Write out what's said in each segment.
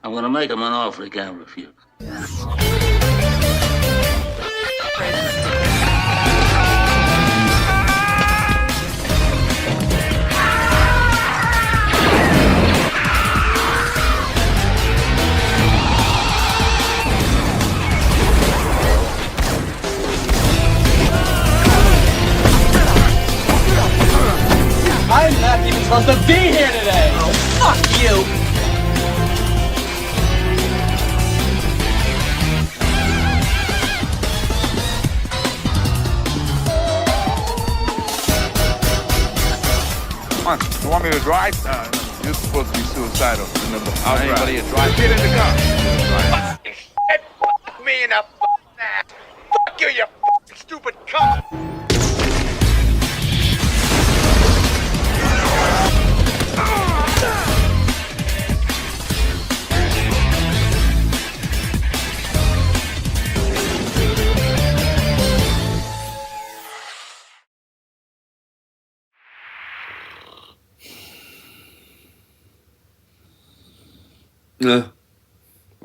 I'm gonna make him an offer he can't refuse. I'm not even supposed to be here today! Oh, fuck you! Come on, you want me to drive? You're supposed to be suicidal. Remember, I'll Anybody drive. a drive? Get in the car. Fuck me in the ass. Fuck you, you stupid cunt.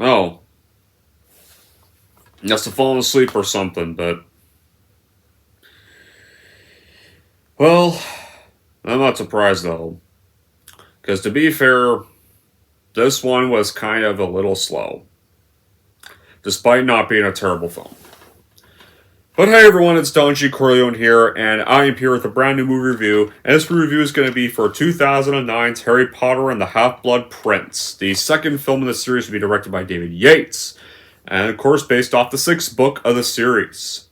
Oh. Must have fallen asleep or something, but... Well, I'm not surprised, though. Because to be fair, this one was kind of a little slow. Despite not being a terrible film. But hey everyone, it's Don G. Corleone here, and I am here with a brand new movie review, and this review is going to be for 2009's Harry Potter and the Half-Blood Prince, the second film in the series to be directed by David Yates, and of course based off the sixth book of the series.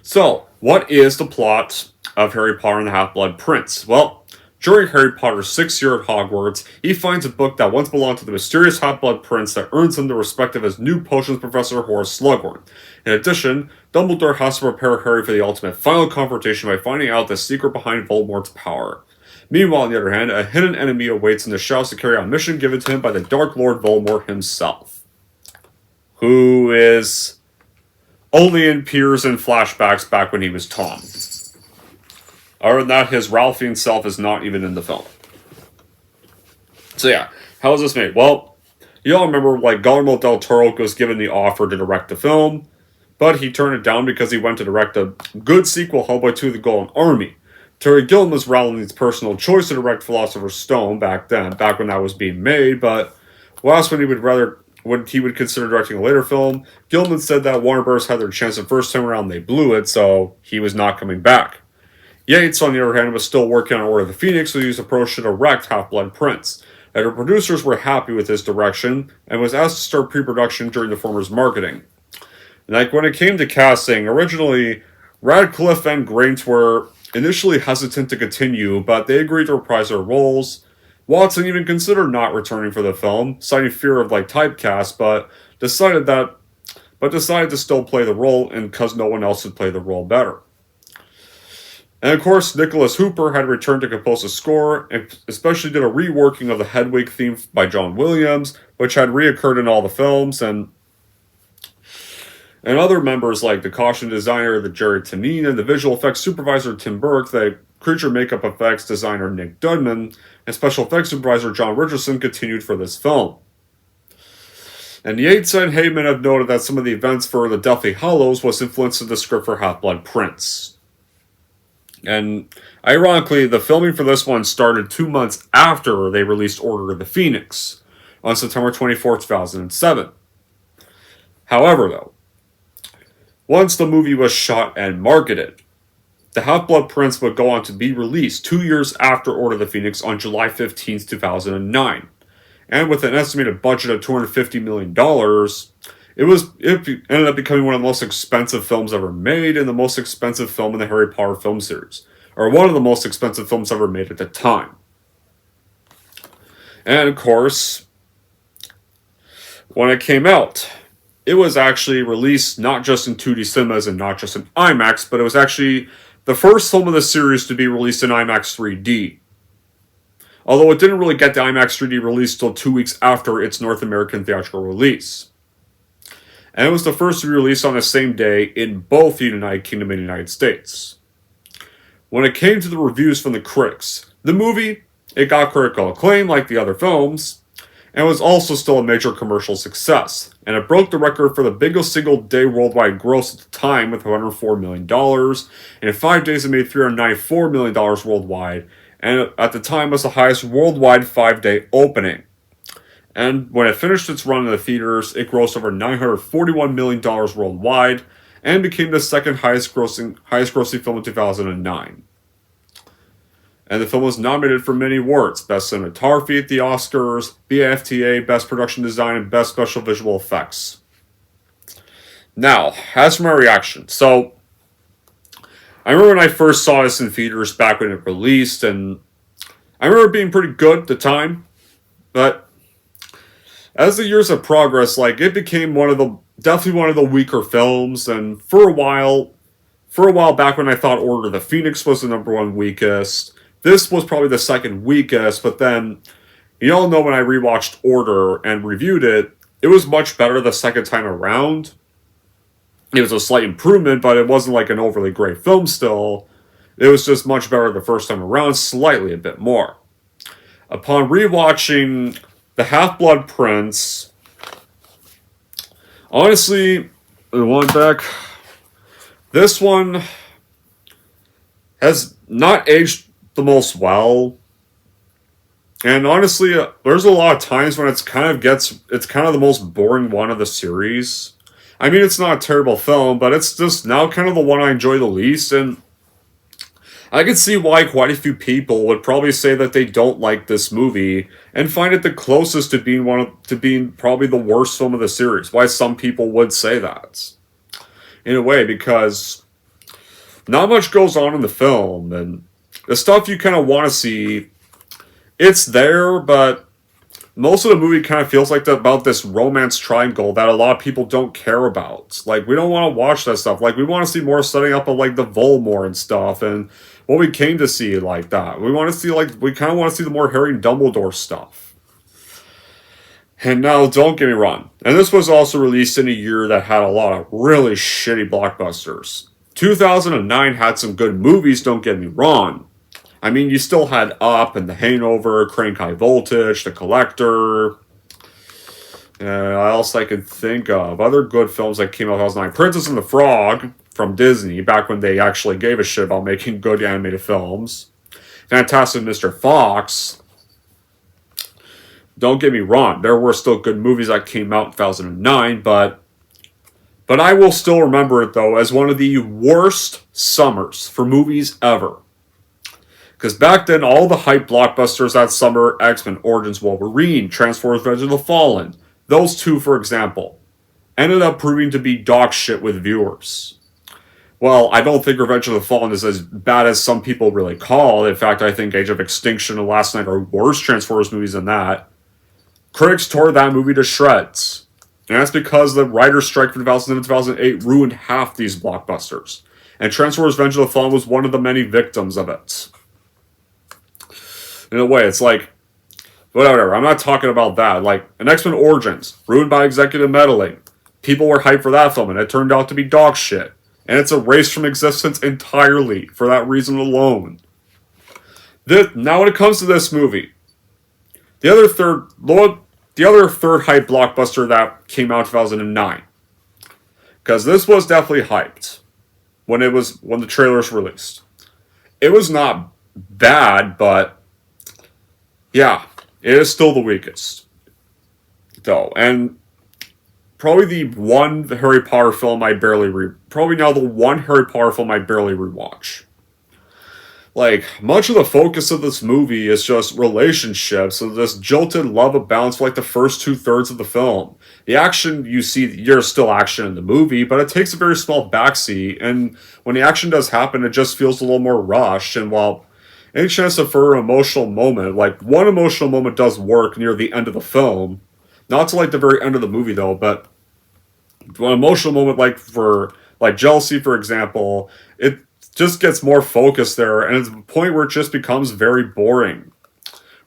So, what is the plot of Harry Potter and the Half-Blood Prince? Well, during Harry Potter's 6th year at Hogwarts, he finds a book that once belonged to the mysterious Half-Blood Prince that earns him the respect of his new potions professor Horace Slughorn. In addition, Dumbledore has to prepare Harry for the ultimate final confrontation by finding out the secret behind Voldemort's power. Meanwhile, on the other hand, a hidden enemy awaits in the shadows to carry out a mission given to him by the Dark Lord Voldemort himself. Who is only appears in flashbacks back when he was Tom. Other than that, his Ralphine self is not even in the film. So yeah, how was this made? Well, you all remember, Guillermo del Toro was given the offer to direct the film, but he turned it down because he went to direct a good sequel, Hellboy 2: The Golden Army. Terry Gilliam was Rowling's personal choice to direct Philosopher's Stone back when that was being made, but last when he would consider directing a later film, Gilliam said that Warner Bros. Had their chance the first time around, they blew it, so he was not coming back. Yates, on the other hand, was still working on Order of the Phoenix, so he was approached to direct Half-Blood Prince. And the producers were happy with his direction, and was asked to start pre-production during the former's marketing. When it came to casting, originally, Radcliffe and Grant were initially hesitant to continue, but they agreed to reprise their roles. Watson even considered not returning for the film, citing fear of typecast, but decided to still play the role, and because no one else would play the role better. And of course, Nicholas Hooper had returned to compose a score, and especially did a reworking of the Hedwig theme by John Williams, which had reoccurred in all the films, and other members like the costume designer, the Jerry Tanin, and the visual effects supervisor Tim Burke, the creature makeup effects designer Nick Dudman, and special effects supervisor John Richardson continued for this film. And Yates and Heyman have noted that some of the events for the Deathly Hallows was influenced in the script for Half-Blood Prince. And ironically, the filming for this one started 2 months after they released Order of the Phoenix, on September 24, 2007. However, though, once the movie was shot and marketed, The Half-Blood Prince would go on to be released 2 years after Order of the Phoenix on July 15, 2009. And with an estimated budget of $250 million, it ended up becoming one of the most expensive films ever made, and the most expensive film in the Harry Potter film series. Or one of the most expensive films ever made at the time. And of course, when it came out, it was actually released not just in 2D cinemas and not just in IMAX, but it was actually the first film of the series to be released in IMAX 3D. Although it didn't really get the IMAX 3D release till 2 weeks after its North American theatrical release. And it was the first to be released on the same day in both the United Kingdom and the United States. When it came to the reviews from the critics, the movie, it got critical acclaim like the other films, and was also still a major commercial success, and it broke the record for the biggest single-day worldwide gross at the time with $104 million, and in 5 days it made $394 million worldwide, and at the time was the highest worldwide 5-day opening. And when it finished its run in the theaters, it grossed over $941 million worldwide, and became the second highest grossing film in 2009. And the film was nominated for many awards: Best Cinematography at the Oscars, BAFTA, Best Production Design, and Best Special Visual Effects. Now, as for my reaction, so I remember when I first saw this in theaters back when it released, and I remember it being pretty good at the time, but as the years have progressed, like, it became definitely one of the weaker films, and for a while back when I thought Order of the Phoenix was the number one weakest, this was probably the second weakest, but then, you all know when I rewatched Order and reviewed it, it was much better the second time around. It was a slight improvement, but it wasn't like an overly great film still. It was just much better the first time around, slightly a bit more. Upon rewatching The Half-Blood Prince, honestly, the one back, this one has not aged the most well, and honestly, there's a lot of times when it's kind of the most boring one of the series. I mean, it's not a terrible film, but it's just now kind of the one I enjoy the least, and I can see why quite a few people would probably say that they don't like this movie and find it the closest to being probably the worst film of the series. Why some people would say that, in a way, because not much goes on in the film, and the stuff you kind of want to see, it's there, but most of the movie kind of feels like about this romance triangle that a lot of people don't care about. Like, we don't want to watch that stuff. Like, we want to see more setting up of, like, the Voldemort and stuff, and what we came to see like that. We kind of want to see the more Harry and Dumbledore stuff. And now, don't get me wrong, and this was also released in a year that had a lot of really shitty blockbusters. 2009 had some good movies, don't get me wrong. I mean, you still had Up and The Hangover, Crank High Voltage, The Collector. What else I could think of? Other good films that came out in 2009. Princess and the Frog from Disney, back when they actually gave a shit about making good animated films. Fantastic Mr. Fox. Don't get me wrong, there were still good movies that came out in 2009, but I will still remember it, though, as one of the worst summers for movies ever. Because back then, all the hype blockbusters that summer, X-Men Origins Wolverine, Transformers Revenge of the Fallen, those two, for example, ended up proving to be dog shit with viewers. Well, I don't think Revenge of the Fallen is as bad as some people really call. In fact, I think Age of Extinction and Last Night are worse Transformers movies than that. Critics tore that movie to shreds. And that's because the writer's strike from 2007-2008 ruined half these blockbusters. And Transformers Revenge of the Fallen was one of the many victims of it. In a way, it's like, whatever, I'm not talking about that. Like, an X-Men Origins, ruined by executive meddling. People were hyped for that film, and it turned out to be dog shit. And it's erased from existence entirely, for that reason alone. Now when it comes to this movie, the other third hype blockbuster that came out in 2009. Because this was definitely hyped when the trailers released. It was not bad, but yeah, it is still the weakest, though, and probably the one Harry Potter film I barely rewatch. Like, much of the focus of this movie is just relationships and this jilted love of balance for like the first 2/3 of the film. The action you see, there's still action in the movie, but it takes a very small backseat, and when the action does happen, it just feels a little more rushed, and while any chance for an emotional moment, like one emotional moment does work near the end of the film, not to like the very end of the movie though, but one emotional moment like jealousy, for example, it just gets more focused there, and it's a point where it just becomes very boring.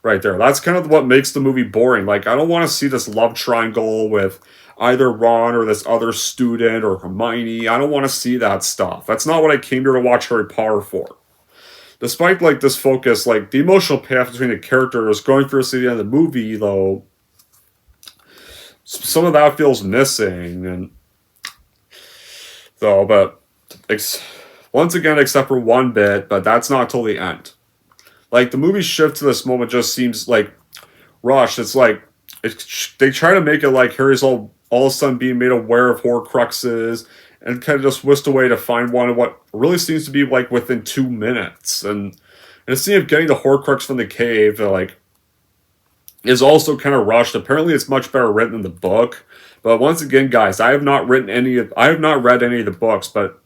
Right there. That's kind of what makes the movie boring. Like, I don't want to see this love triangle with either Ron or this other student or Hermione. I don't want to see that stuff. That's not what I came here to watch Harry Potter for. Despite, like, this focus, like, the emotional payoff between the characters going through the end of the movie, though, some of that feels missing, and though, but once again, except for one bit, but that's not till the end. Like, the movie shift to this moment just seems like rushed. It's like they try to make it like Harry's all of a sudden being made aware of Horcruxes, and kind of just whisked away to find one of what really seems to be like within 2 minutes. And the scene of getting the Horcrux from the cave, like, is also kind of rushed. Apparently, it's much better written in the book. But once again, guys, I have not read any of the books, but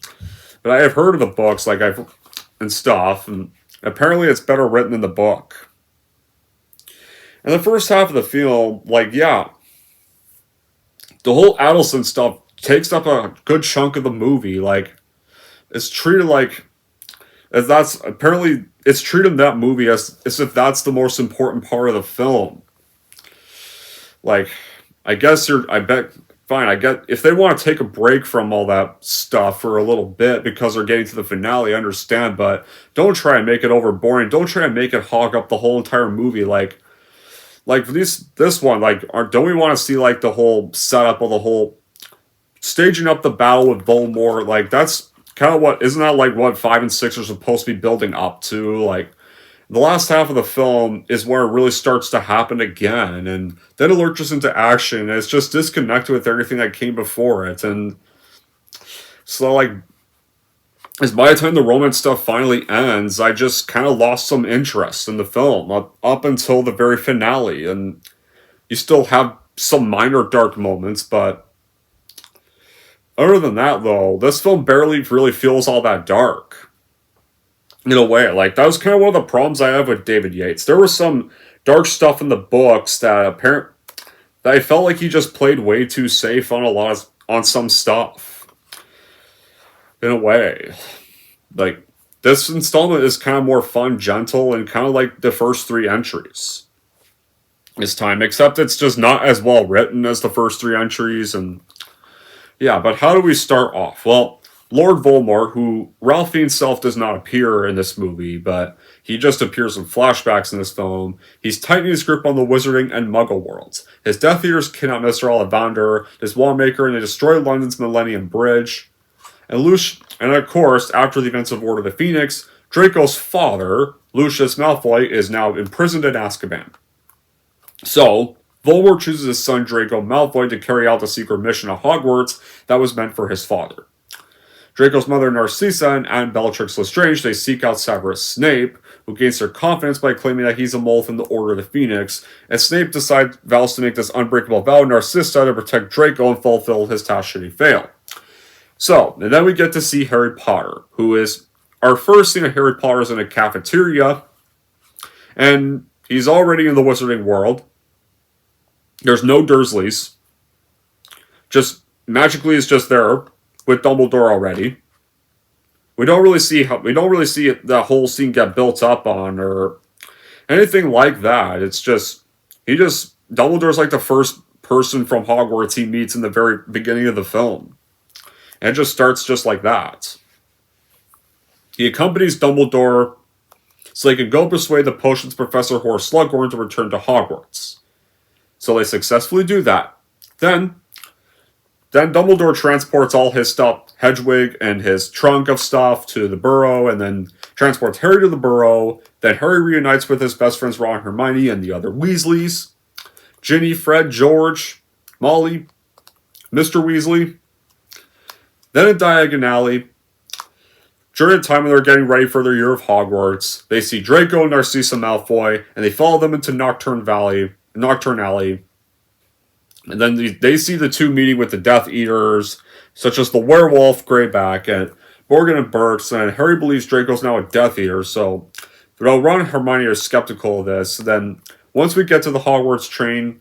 I have heard of the books, like and stuff, and apparently it's better written in the book. And the first half of the film, like, yeah, the whole Adelson stuff takes up a good chunk of the movie. Like, it's treated like, as that's, apparently, it's treated in that movie as if that's the most important part of the film. Like, I get, if they want to take a break from all that stuff for a little bit because they're getting to the finale, I understand, but don't try and make it over boring. Don't try and make it hog up the whole entire movie. Like for this one, like, don't we want to see, like, the whole setup of the whole staging up the battle with Voldemort? Like, that's kind of isn't that like what 5 and 6 are supposed to be building up to? Like, the last half of the film is where it really starts to happen again, and then it lurches into action, and it's just disconnected with everything that came before it. And so, like, as by the time the romance stuff finally ends, I just kind of lost some interest in the film up until the very finale. And you still have some minor dark moments, but other than that, though, this film barely really feels all that dark. In a way, like, that was kind of one of the problems I have with David Yates. There was some dark stuff in the books that I felt like he just played way too safe on some stuff. In a way, like, this installment is kind of more fun, gentle, and kind of like the first 3 entries this time, except it's just not as well written as the first 3 entries. And yeah, but how do we start off? Well, Lord Voldemort, who Ralph Fiennes himself does not appear in this movie, but he just appears in flashbacks in this film. He's tightening his grip on the wizarding and muggle worlds. His Death Eaters kidnap Mr. Ollivander, his Lawmaker, and they destroy London's Millennium Bridge. And of course, after the events of Order of the Phoenix, Draco's father, Lucius Malfoy, is now imprisoned in Azkaban. So, Voldemort chooses his son Draco Malfoy to carry out the secret mission at Hogwarts that was meant for his father. Draco's mother, Narcissa, and Aunt Bellatrix Lestrange, they seek out Severus Snape, who gains their confidence by claiming that he's a mole from the Order of the Phoenix, and Snape vows to make this unbreakable vow to Narcissa to protect Draco and fulfill his task should he fail. So, and then we get to see Harry Potter, who is, our first scene of Harry Potter is in a cafeteria, and he's already in the wizarding world. There's no Dursleys. Just, magically is just there, with Dumbledore already. We don't really see the whole scene get built up on or anything like that. It's just Dumbledore's like the first person from Hogwarts he meets in the very beginning of the film. And it just starts just like that. He accompanies Dumbledore so they can go persuade the potions Professor Horace Slughorn to return to Hogwarts. So they successfully do that. Then Dumbledore transports all his stuff, Hedwig and his trunk of stuff, to the Burrow, and then transports Harry to the Burrow. Then Harry reunites with his best friends Ron, Hermione, and the other Weasleys. Ginny, Fred, George, Molly, Mr. Weasley. Then in Diagon Alley, during the time when they're getting ready for their year of Hogwarts, they see Draco and Narcissa Malfoy, and they follow them into Nocturne Alley. And then they see the two meeting with the Death Eaters, such as the werewolf Greyback and Morgan and Burks, and Harry believes Draco's now a Death Eater, so though Ron and Hermione are skeptical of this, then once we get to the Hogwarts train,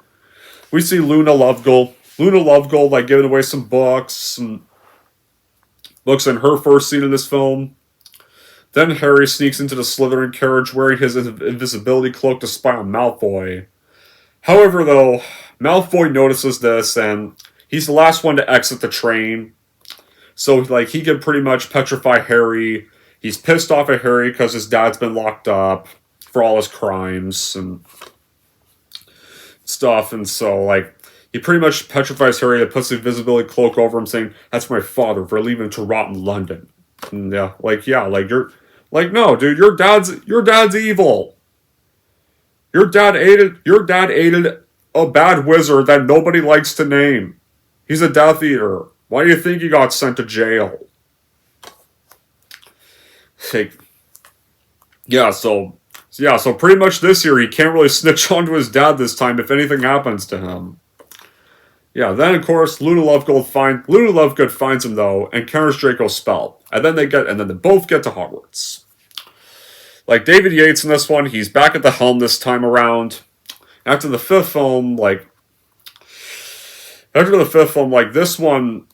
we see Luna Lovegold, like, giving away some books in her first scene in this film. Then Harry sneaks into the Slytherin carriage wearing his invisibility cloak to spy on Malfoy. However, though, Malfoy notices this, and he's the last one to exit the train. So, like, he can pretty much petrify Harry. He's pissed off at Harry because his dad's been locked up for all his crimes and stuff. And so, like, he pretty much petrifies Harry and puts the invisibility cloak over him, saying, "That's my father. We're leaving to rot in London." And like you're like, no, dude, your dad's evil. Your dad aided a bad wizard that nobody likes to name. He's a Death Eater. Why do you think he got sent to jail? Like, so pretty much this year he can't really snitch onto his dad this time if anything happens to him. Yeah, then of course Luna Lovegood finds him though and counters Draco's spell, and then they both get to Hogwarts. Like David Yates in this one, he's back at the helm this time around. After the fifth film, this one,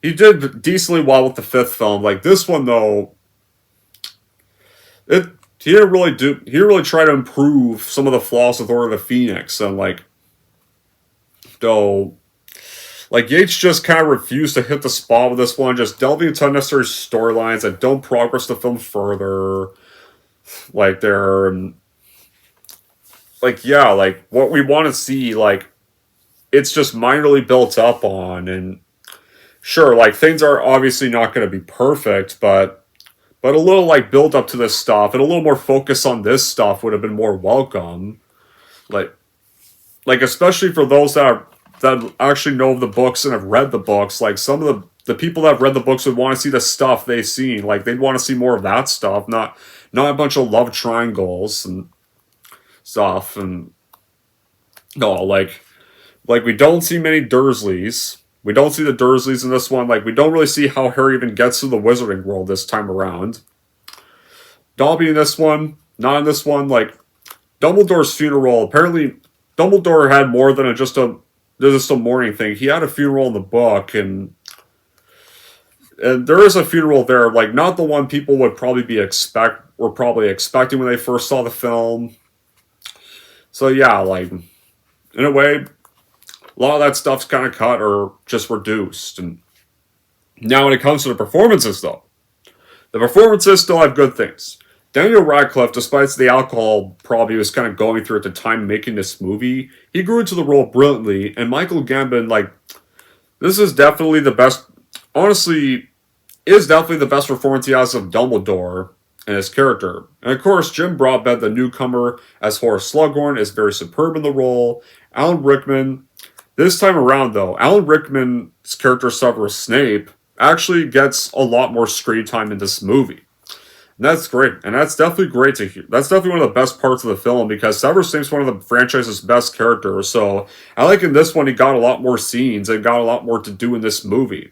he did decently well with the fifth film. Like this one though, he didn't really try to improve some of the flaws with Order of the Phoenix, and Yates just kind of refused to hit the spot with this one, just delving into unnecessary storylines that don't progress the film further. What we want to see, it's just minorly built up on, and sure, things are obviously not going to be perfect, but a little build up to this stuff and a little more focus on this stuff would have been more welcome. Especially for those that actually know the books and have read the books, some of the people that have read the books would want to see the stuff they've seen. They'd want to see more of that stuff, not a bunch of love triangles and stuff. And we don't see many Dursleys. We don't see the Dursleys in this one. We don't really see how Harry even gets to the wizarding world this time around. Dobby in this one, not in this one. Dumbledore's funeral, apparently Dumbledore had more than just a mourning thing. He had a funeral in the book, and there is a funeral there, not the one people would probably expecting when they first saw the film. So yeah, in a way, a lot of that stuff's kind of cut or just reduced. And now when it comes to the performances, though, the performances still have good things. Daniel Radcliffe, despite the alcohol problem he was kind of going through at the time making this movie, he grew into the role brilliantly. And Michael Gambon, this is definitely the best, honestly, is definitely the best performance he has of Dumbledore and his character. And of course, Jim Broadbent, the newcomer as Horace Slughorn, is very superb in the role. Alan Rickman, this time around though, Alan Rickman's character Severus Snape actually gets a lot more screen time in this movie. And that's great. And that's definitely great to hear. That's definitely one of the best parts of the film, because Severus Snape's one of the franchise's best characters. So I like in this one he got a lot more scenes and got a lot more to do in this movie.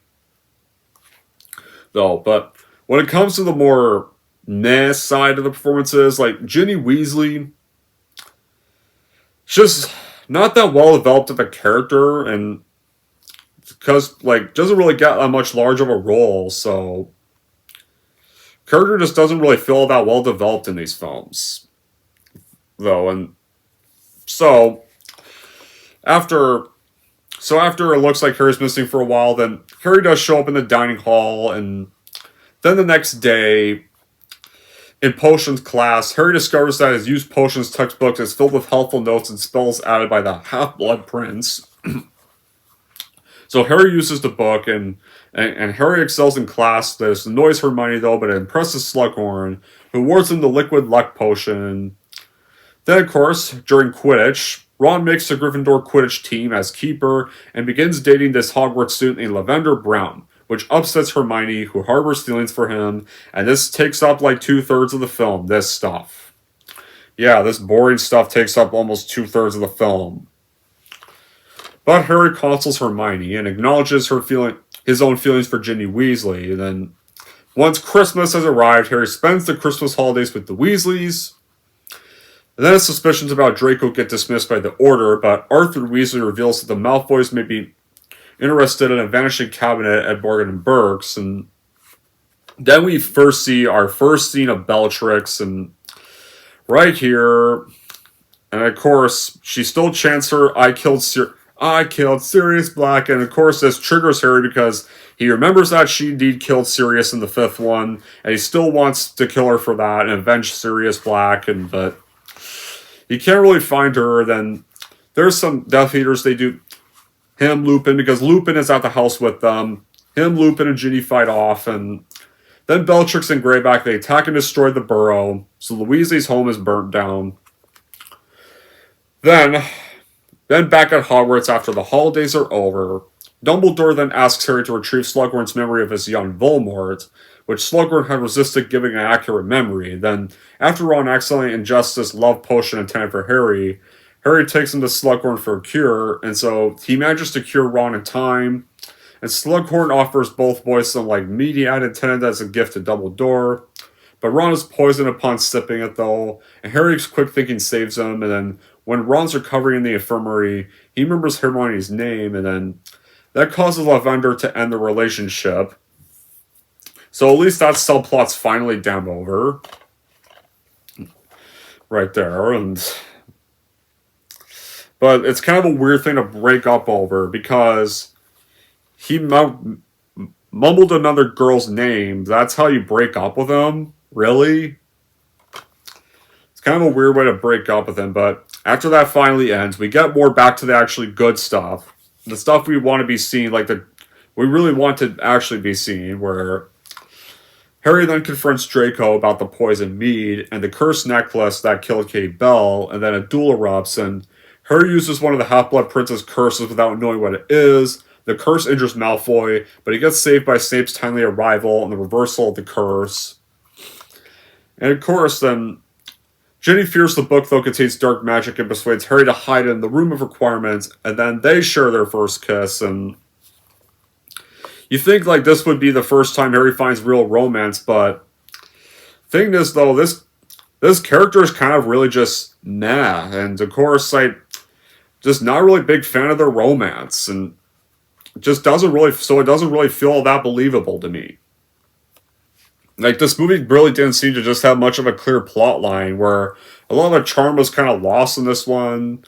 Though, but when it comes to the more meh side of the performances, Ginny Weasley, just not that well developed of a character, and because doesn't really get that much large of a role, so character just doesn't really feel that well developed in these films, though. And so after it looks like Harry's missing for a while, then Harry does show up in the dining hall, and then the next day in potions class, Harry discovers that his used potions textbook is filled with helpful notes and spells added by the Half-Blood Prince. So Harry uses the book, and Harry excels in class. This annoys Hermione though, but it impresses Slughorn, who awards him the Liquid Luck potion. Then, of course, during Quidditch, Ron makes the Gryffindor Quidditch team as keeper and begins dating this Hogwarts student named Lavender Brown, which upsets Hermione, who harbors feelings for him, and this takes up 2/3 of the film, this stuff. Yeah, this boring stuff takes up almost 2/3 of the film. But Harry consoles Hermione and acknowledges his own feelings for Ginny Weasley. And then, once Christmas has arrived, Harry spends the Christmas holidays with the Weasleys. And then his suspicions about Draco get dismissed by the Order, but Arthur Weasley reveals that the Malfoys may be interested in a vanishing cabinet at Borgin and Burke's. And then we first see our first scene of Bellatrix, and right here, and of course, she still chants her I killed Sirius Black, and of course this triggers Harry because he remembers that she indeed killed Sirius in the fifth one, and he still wants to kill her for that and avenge Sirius Black, but he can't really find her. Then there's some Death Eaters. They do him, Lupin, because Lupin is at the house with them. Him, Lupin, and Ginny fight off, and then Bellatrix and Greyback, they attack and destroy the burrow, so the Weasley's home is burnt down. Then back at Hogwarts after the holidays are over, Dumbledore then asks Harry to retrieve Slughorn's memory of his young Voldemort, which Slughorn had resisted giving an accurate memory. Then, after Ron accidentally ingests this love potion intended for Harry, Harry takes him to Slughorn for a cure, and so he manages to cure Ron in time. And Slughorn offers both boys some Mediad intended as a gift to Dumbledore. But Ron is poisoned upon sipping it though, and Harry's quick thinking saves him, and then when Ron's recovering in the infirmary, he remembers Hermione's name, and then that causes Lavender to end the relationship. So at least that subplot's finally damn over. Right there, but it's kind of a weird thing to break up over, because he mumbled another girl's name. That's how you break up with him? Really? It's kind of a weird way to break up with him, but after that finally ends, we get more back to the actually good stuff. The stuff we want to be seeing, we really want to actually be seeing, where Harry then confronts Draco about the poison mead and the cursed necklace that killed Kate Bell, and then a duel erupts, and Harry uses one of the Half-Blood Prince's curses without knowing what it is. The curse injures Malfoy, but he gets saved by Snape's timely arrival and the reversal of the curse. And of course, then, Ginny fears the book, though, contains dark magic and persuades Harry to hide it in the Room of Requirements, and then they share their first kiss, and you think, this would be the first time Harry finds real romance, but thing is, though, this character is kind of really just meh, and of course, just not really big fan of their romance, and it doesn't really feel that believable to me. This movie really didn't seem to just have much of a clear plot line, where a lot of the charm was kind of lost in this one,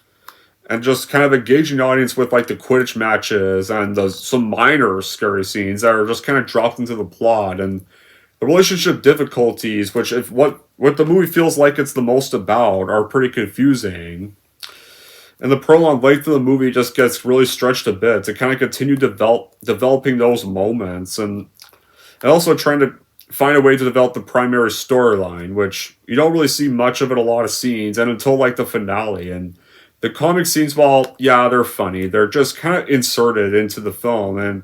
and just kind of engaging the audience with the Quidditch matches and some minor scary scenes that are just kind of dropped into the plot, and the relationship difficulties, which what the movie feels like it's the most about, are pretty confusing. And the prolonged length of the movie just gets really stretched a bit to kind of continue developing those moments, and also trying to find a way to develop the primary storyline, which you don't really see much of in a lot of scenes, and until the finale. And the comic scenes, while yeah, they're funny, they're just kind of inserted into the film, and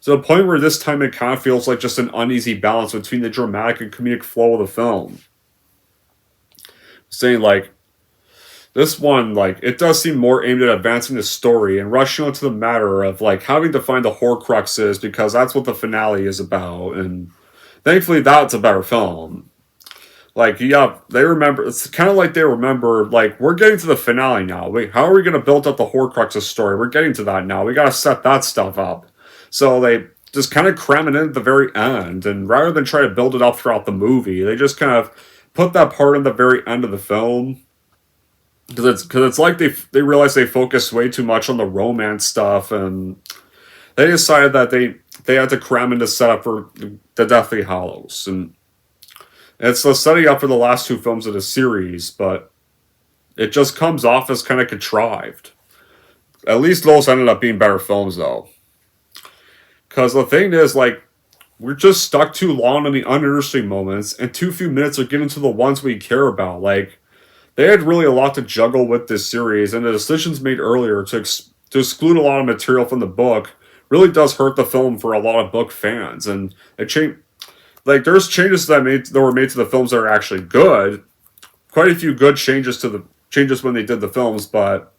to the point where this time it kind of feels like just an uneasy balance between the dramatic and comedic flow of the film. Saying this one, it does seem more aimed at advancing the story and rushing onto the matter of having to find the Horcruxes, because that's what the finale is about, and thankfully that's a better film. Yeah, they remember, it's kind of they remember, we're getting to the finale now. Wait, how are we going to build up the Horcruxes story? We're getting to that now. We got to set that stuff up. So they just kind of cram it in at the very end, and rather than try to build it up throughout the movie, they just kind of put that part in the very end of the film. Because it's they realize they focus way too much on the romance stuff, and they decided that they had to cram in to set up for the Deathly Hallows. And it's the setting up for the last two films of the series, but it just comes off as kind of contrived. At least those ended up being better films, though. Because the thing is, we're just stuck too long on the uninteresting moments, and too few minutes are given to the ones we care about. They had really a lot to juggle with this series, and the decisions made earlier to exclude a lot of material from the book really does hurt the film for a lot of book fans. And it there's changes that were made to the films that are actually good. Quite a few good changes when they did the films, but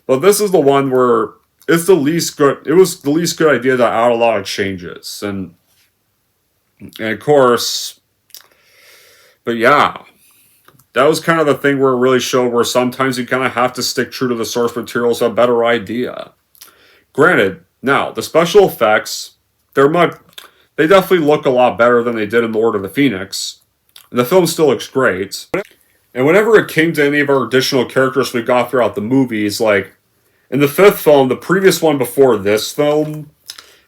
this is the one where it's the least good. It was the least good idea to add a lot of changes, and of course, but yeah. That was kind of the thing where it really showed where sometimes you kind of have to stick true to the source material is a better idea. Granted, now, the special effects, they definitely look a lot better than they did in The Order of the Phoenix. And the film still looks great. And whenever it came to any of our additional characters we got throughout the movies, in the fifth film, the previous one before this film,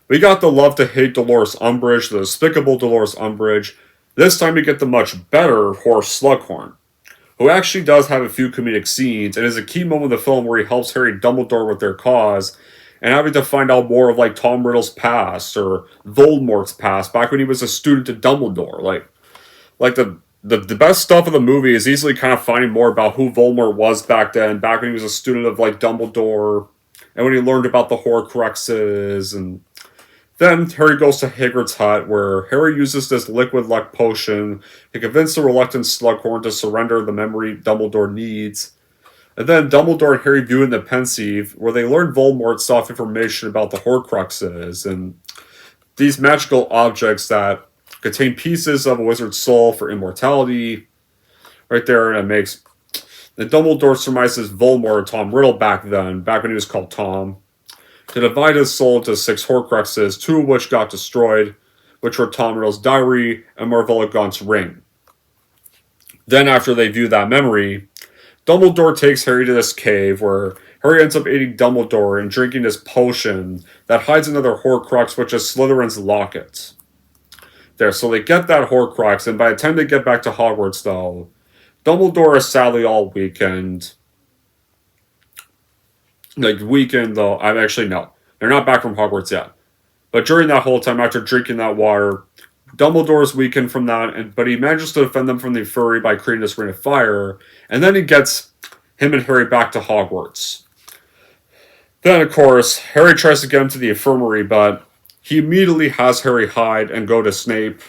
we got the love-to-hate Dolores Umbridge, the despicable Dolores Umbridge. This time we get the much better Horse Slughorn, who actually does have a few comedic scenes, and is a key moment of the film where he helps Harry and Dumbledore with their cause, and having to find out more of like Tom Riddle's past or Voldemort's past back when he was a student at Dumbledore. Like the best stuff of the movie is easily kind of finding more about who Voldemort was back then, back when he was a student of like Dumbledore, and when he learned about the Horcruxes. And then Harry goes to Hagrid's hut, where Harry uses this liquid luck potion to convince the reluctant Slughorn to surrender the memory Dumbledore needs. And then Dumbledore and Harry view in the Pensieve, where they learn Voldemort's soft information about the Horcruxes and these magical objects that contain pieces of a wizard's soul for immortality. Right there, and it makes... Then Dumbledore surmises Voldemort and Tom Riddle back when he was called Tom, to divide his soul into 6 Horcruxes, 2 of which got destroyed, which were Tom Riddle's diary and Marvella Gaunt's ring. Then, after they view that memory, Dumbledore takes Harry to this cave, where Harry ends up aiding Dumbledore and drinking this potion that hides another Horcrux, which is Slytherin's locket. There, so they get that Horcrux, and by the time they get back to Hogwarts, though, Dumbledore is sadly all weakened. Weakened, though. No. They're not back from Hogwarts yet. But during that whole time, after drinking that water, Dumbledore is weakened from that, but he manages to defend them from the Fury by creating this ring of fire, and then he gets him and Harry back to Hogwarts. Then, of course, Harry tries to get him to the infirmary, but he immediately has Harry hide and go to Snape,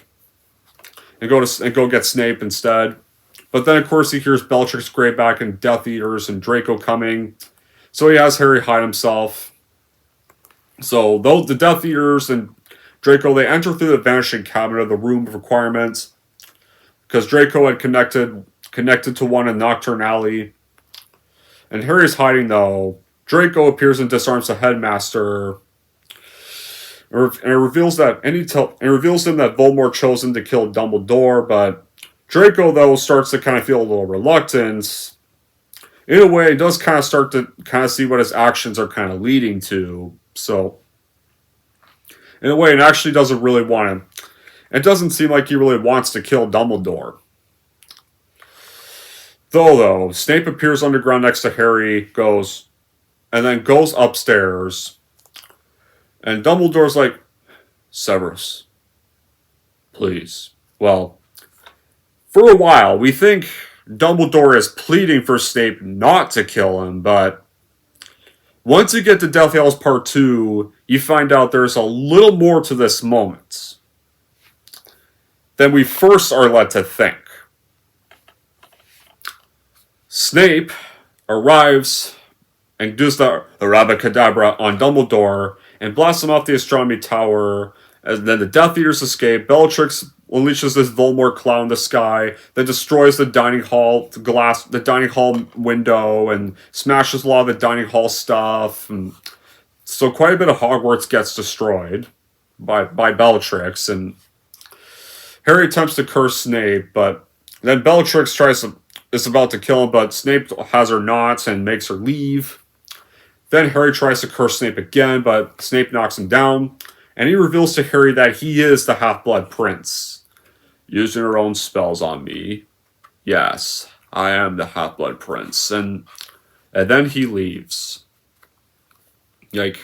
and go get Snape instead. But then, of course, he hears Bellatrix Greyback and Death Eaters and Draco coming, so he has Harry hide himself. So, though the Death Eaters and Draco, they enter through the vanishing cabinet of the Room of Requirements, because Draco had connected to one in Nocturne Alley. And Harry's hiding, though. Draco appears and disarms the headmaster, and it reveals him that Voldemort chose him to kill Dumbledore, but Draco, though, starts to kind of feel a little reluctance. In a way, he does kind of start to kind of see what his actions are kind of leading to. So, in a way, it actually doesn't really want him. It doesn't seem like he really wants to kill Dumbledore. Though, Snape appears underground next to Harry, goes upstairs, and Dumbledore's like, Severus, please. Well, for a while, we think Dumbledore is pleading for Snape not to kill him, but once you get to Deathly Hallows Part 2, you find out there's a little more to this moment than we first are led to think. Snape arrives and does the Rabacadabra on Dumbledore and blasts him off the astronomy tower, and then the Death Eaters escape. Bellatrix unleashes this Voldemort cloud in the sky, then destroys the dining hall window, and smashes a lot of the dining hall stuff. And so quite a bit of Hogwarts gets destroyed by Bellatrix, and Harry attempts to curse Snape, but then Bellatrix is about to kill him, but Snape has her not and makes her leave. Then Harry tries to curse Snape again, but Snape knocks him down, and he reveals to Harry that he is the Half-Blood Prince. Using her own spells on me. Yes, I am the Half-Blood Prince. And then he leaves. Like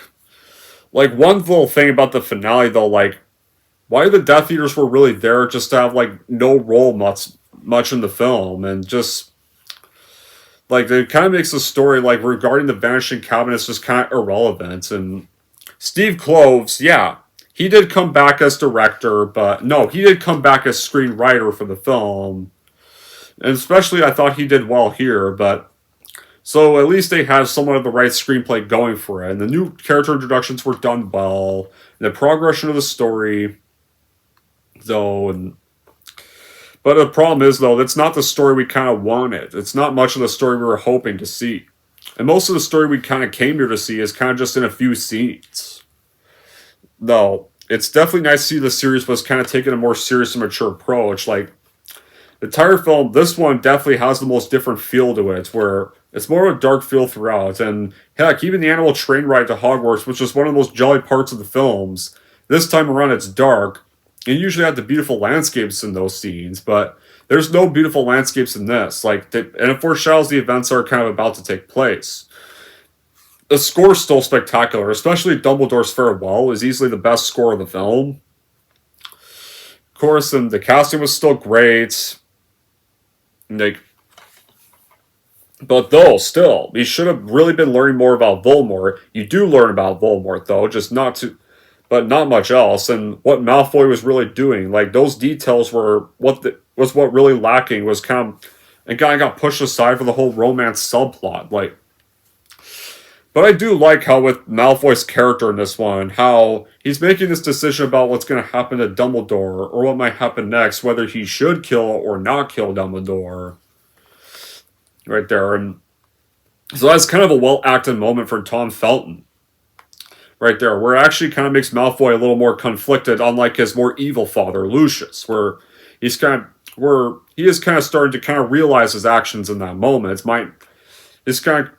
one little thing about the finale, though, why the Death Eaters were really there just to have, no role much in the film, and just... it kind of makes the story, regarding the Vanishing Cabinets just kind of irrelevant. And Steve Kloves, yeah, he did come back as director, but no, he did come back as screenwriter for the film. And especially, I thought he did well here, but... So, at least they have somewhat of the right screenplay going for it. And the new character introductions were done well. And the progression of the story, though, But the problem is, though, that's not the story we kind of wanted. It's not much of the story we were hoping to see. And most of the story we kind of came here to see is kind of just in a few scenes. Though, it's definitely nice to see the series was kind of taking a more serious and mature approach. The entire film, this one definitely has the most different feel to it, where it's more of a dark feel throughout. And heck, even the animal train ride to Hogwarts, which is one of the most jolly parts of the films, this time around it's dark. And usually had the beautiful landscapes in those scenes, but There's no beautiful landscapes in this. And it foreshadows the events that are kind of about to take place. The score's still spectacular, especially Dumbledore's Farewell is easily the best score of the film. Of course, and the casting was still great. But though, still, we should have really been learning more about Voldemort. You do learn about Voldemort, though, but not much else. And what Malfoy was really doing, those details were what really lacking was and kind of got pushed aside for the whole romance subplot. But I do like how with Malfoy's character in this one, how he's making this decision about what's going to happen to Dumbledore, or what might happen next, whether he should kill or not kill Dumbledore. Right there. And so that's kind of a well-acted moment for Tom Felton. Right there, where it actually kind of makes Malfoy a little more conflicted, unlike his more evil father, Lucius, where he is kind of starting to kind of realize his actions in that moment. He's kind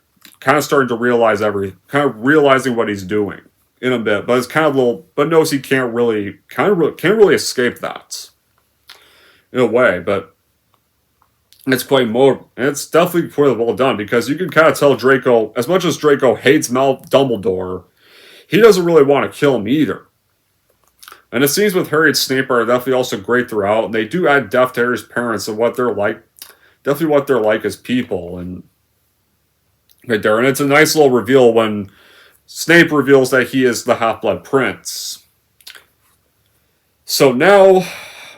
of starting to realize realizing what he's doing in a bit, but it's kind of but knows he can't really escape that in a way. But it's definitely quite well done, because you can kind of tell Draco, as much as Draco hates Dumbledore, he doesn't really want to kill him either. And the scenes with Harry and Snape are definitely also great throughout, and they do add depth to Harry's parents and what they're like, definitely what they're like as people. And right there, and it's a nice little reveal when Snape reveals that he is the Half-Blood Prince. So now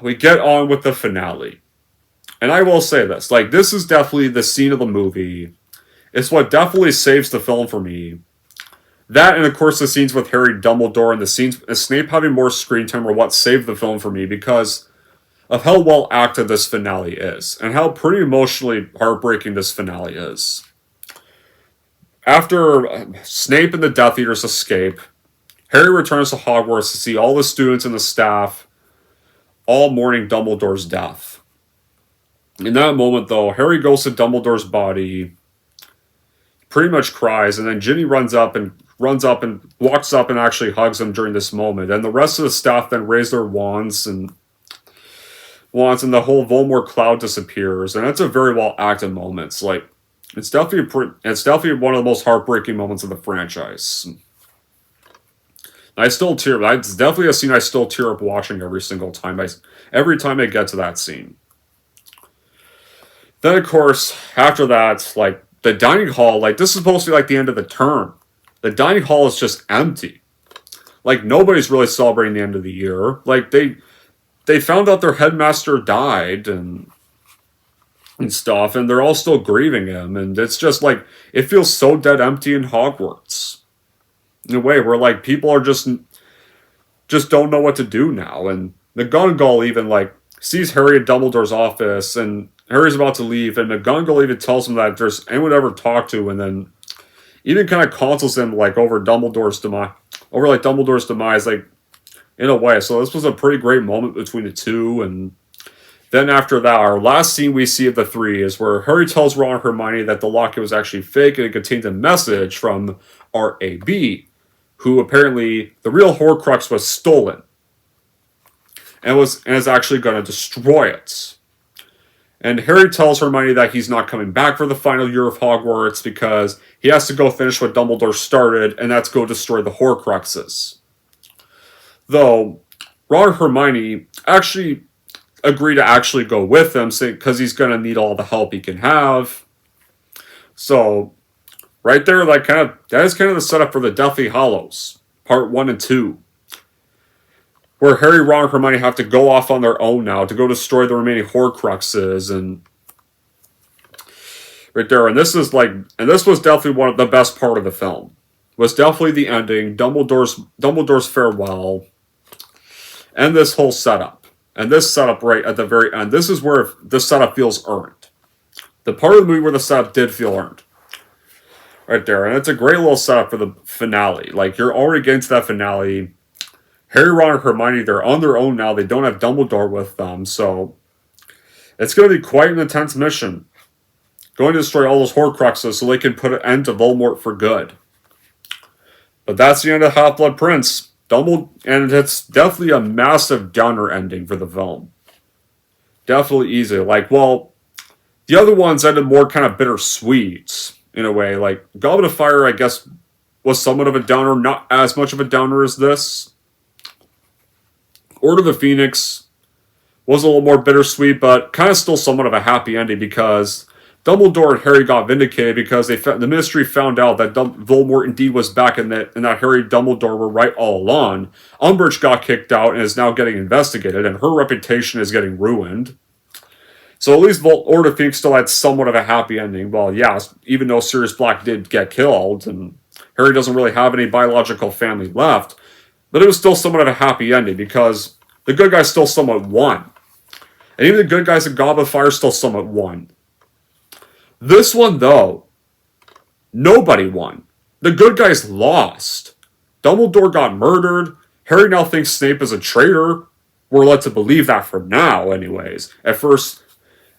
we get on with the finale. And I will say this, this is definitely the scene of the movie. It's what definitely saves the film for me. That, and of course the scenes with Harry, Dumbledore, and the scenes with Snape having more screen time are what saved the film for me, because of how well acted this finale is, and how pretty emotionally heartbreaking this finale is. After Snape and the Death Eaters escape, Harry returns to Hogwarts to see all the students and the staff all mourning Dumbledore's death. In that moment, though, Harry goes to Dumbledore's body, pretty much cries, and then Ginny walks up and actually hugs him during this moment. And the rest of the staff then raise their wands, and the whole Voldemort cloud disappears. And it's a very well acted moment. It's definitely one of the most heartbreaking moments of the franchise. I still tear. It's definitely a scene I still tear up watching every single time. Every time I get to that scene. Then, of course, after that, the dining hall, this is supposed to be the end of the term. The dining hall is just empty. Nobody's really celebrating the end of the year. They found out their headmaster died and stuff, and they're all still grieving him, and it's just it feels so dead empty in Hogwarts. In a way where people are just don't know what to do now. And McGonagall even sees Harry at Dumbledore's office, and Harry's about to leave, and McGonagall even tells him that if there's anyone to ever talk to, and then even kind of counsels him over Dumbledore's demise, in a way. So this was a pretty great moment between the two. And then after that, our last scene we see of the three is where Harry tells Ron and Hermione that the locket was actually fake, and it contained a message from R.A.B., who apparently the real Horcrux was stolen, and is actually going to destroy it. And Harry tells Hermione that he's not coming back for the final year of Hogwarts because he has to go finish what Dumbledore started, and that's go destroy the Horcruxes. Though, Ron and Hermione actually agree to actually go with him because he's going to need all the help he can have. So, right there, that is kind of the setup for the Deathly Hallows, Part 1 and 2. Where Harry, Ron, and Hermione have to go off on their own now to go destroy the remaining Horcruxes, and right there, and this was definitely one of the best part of the film. Was definitely the ending, Dumbledore's farewell, and this whole setup. And this setup right at the very end, this is where the setup feels earned. The part of the movie where the setup did feel earned. Right there, and it's a great little setup for the finale. You're already getting to that finale. Harry, Ron, and Hermione, they're on their own now. They don't have Dumbledore with them, so it's going to be quite an intense mission. Going to destroy all those Horcruxes so they can put an end to Voldemort for good. But that's the end of Half-Blood Prince. And it's definitely a massive downer ending for the film. Definitely easy. Like, well, the other ones ended more kind of bittersweet in a way. Like, Goblet of Fire, I guess, was somewhat of a downer, not as much of a downer as this. Order of the Phoenix was a little more bittersweet, but kind of still somewhat of a happy ending because Dumbledore and Harry got vindicated because the Ministry found out that Voldemort indeed was back and that Harry and Dumbledore were right all along. Umbridge got kicked out and is now getting investigated, and her reputation is getting ruined. So at least Order of Phoenix still had somewhat of a happy ending. Well, yeah, even though Sirius Black did get killed, and Harry doesn't really have any biological family left, but it was still somewhat of a happy ending because the good guys still somewhat won. And even the good guys in Goblet of Fire still somewhat won. This one, though, nobody won. The good guys lost. Dumbledore got murdered. Harry now thinks Snape is a traitor. We're led to believe that for now, anyways. At first,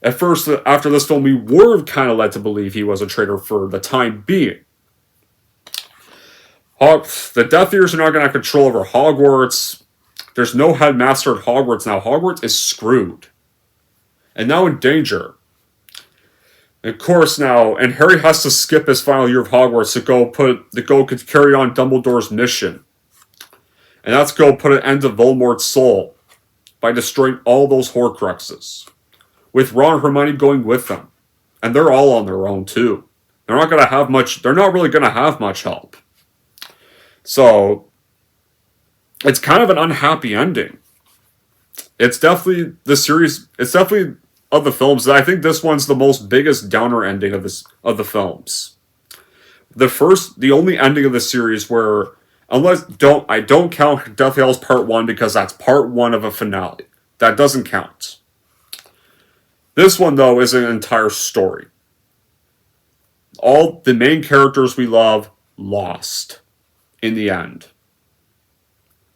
after this film, we were kind of led to believe he was a traitor for the time being. The Death Eaters are not going to have control over Hogwarts. There's no headmaster at Hogwarts now. Hogwarts is screwed. And now in danger. And of course now, and Harry has to skip his final year of Hogwarts to go carry on Dumbledore's mission. And that's go put an end to Voldemort's soul by destroying all those Horcruxes. With Ron and Hermione going with them. And they're all on their own too. They're not really going to have much help. So, it's kind of an unhappy ending. It's definitely of the films, I think this one's the most biggest downer ending of the films. The only ending of the series where, I don't count Deathly Hallows Part 1 because that's Part 1 of a finale. That doesn't count. This one, though, is an entire story. All the main characters we love lost in the end.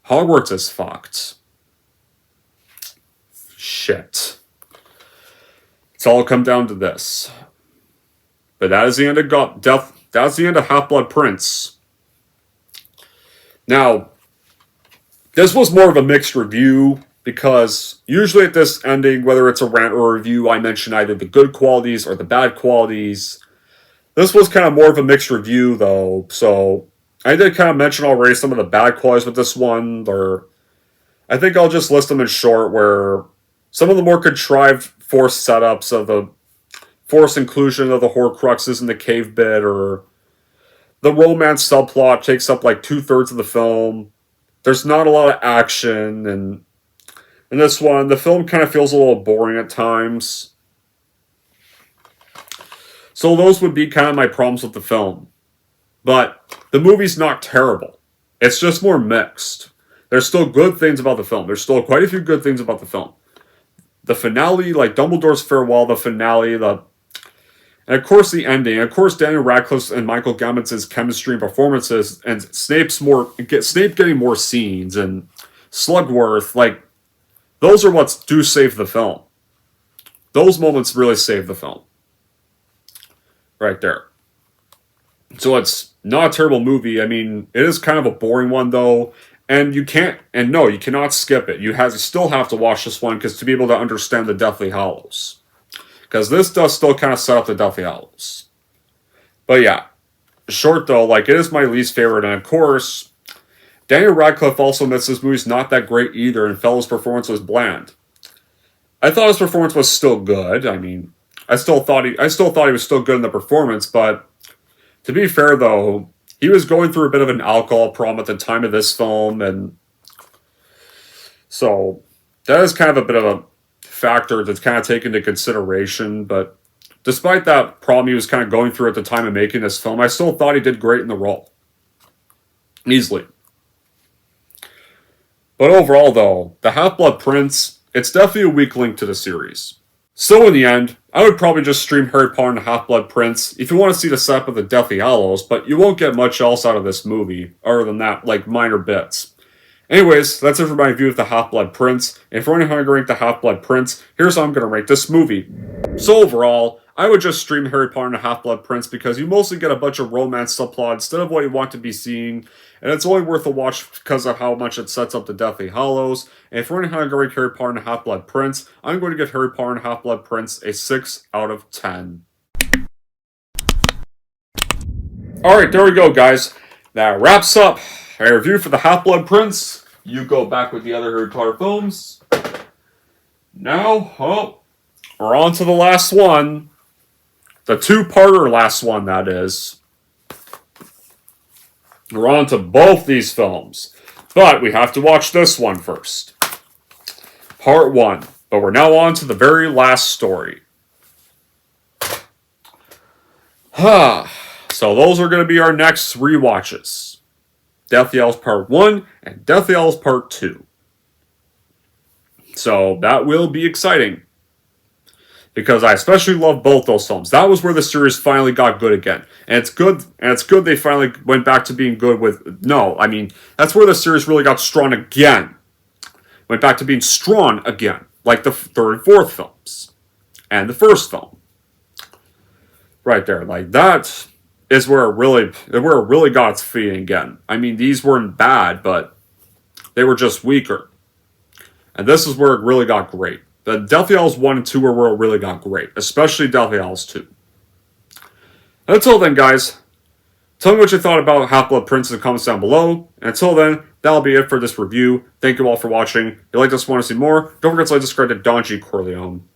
Hogwarts is fucked. Shit. It's all come down to this. But that is the end of that's the end of Half-Blood Prince. Now, this was more of a mixed review because usually at this ending, whether it's a rant or a review, I mention either the good qualities or the bad qualities. This was kind of more of a mixed review though, so I did kind of mention already some of the bad qualities with this one, or I think I'll just list them in short, where some of the more contrived forced setups of the forced inclusion of the Horcruxes in the cave bit, or the romance subplot takes up like 2/3 of the film. There's not a lot of action, and in this one, the film kind of feels a little boring at times. So those would be kind of my problems with the film. But the movie's not terrible. It's just more mixed. There's still good things about the film. There's still quite a few good things about the film. The finale, like Dumbledore's farewell, the finale, and of course the ending. Of course Daniel Radcliffe and Michael Gammon's chemistry and performances, and Snape getting more scenes, and Slugworth, like, those are what do save the film. Those moments really save the film. Right there. So it's not a terrible movie. I mean, it is kind of a boring one though, and you cannot skip it. You still have to watch this one to be able to understand the Deathly Hallows, because this does still kind of set up the Deathly Hallows. But yeah, short though, like, it is my least favorite, and of course, Daniel Radcliffe also admits this movie's not that great either, and felt his performance was bland. I thought his performance was still good. I mean, I still thought he was still good in the performance, but to be fair, though, he was going through a bit of an alcohol problem at the time of this film, and so that is kind of a bit of a factor that's kind of taken into consideration. But despite that problem he was kind of going through at the time of making this film, I still thought he did great in the role. Easily. But overall, though, the Half-Blood Prince, it's definitely a weak link to the series. So in the end, I would probably just stream Harry Potter and the Half-Blood Prince if you want to see the setup of the Deathly Hallows, but you won't get much else out of this movie, other than that, like, minor bits. Anyways, that's it for my review of the Half-Blood Prince, and if you're wondering how I'm going to rank the Half-Blood Prince, here's how I'm going to rank this movie. So overall, I would just stream Harry Potter and the Half-Blood Prince because you mostly get a bunch of romance subplot instead of what you want to be seeing, and it's only worth a watch because of how much it sets up the Deathly Hallows. And if we're going to rank Harry Potter and the Half-Blood Prince, I'm going to give Harry Potter and the Half-Blood Prince a 6 out of 10. Alright, there we go, guys. That wraps up a review for the Half-Blood Prince. You go back with the other Harry Potter films. Now, we're on to the last one. The two-parter last one, that is. We're on to both these films. But we have to watch this one first. Part 1. But we're now on to the very last story. So those are going to be our next rewatches. Deathly Hallows Part 1 and Deathly Hallows Part 2. So that will be exciting. Because I especially love both those films. That was where the series finally got good again. And it's good they finally went back to being good with... No, I mean, that's where the series really got strong again. Went back to being strong again. Like the third and fourth films. And the first film. Right there. Like, that is where it really got its feet again. I mean, these weren't bad, but they were just weaker. And this is where it really got great. The Deathly Hallows 1 and 2 are where it really got great. Especially Deathly Hallows 2. Until then, guys, tell me what you thought about Half-Blood Prince in the comments down below. And until then, that'll be it for this review. Thank you all for watching. If you like this and want to see more, don't forget to like, subscribe to Don G. Corleone.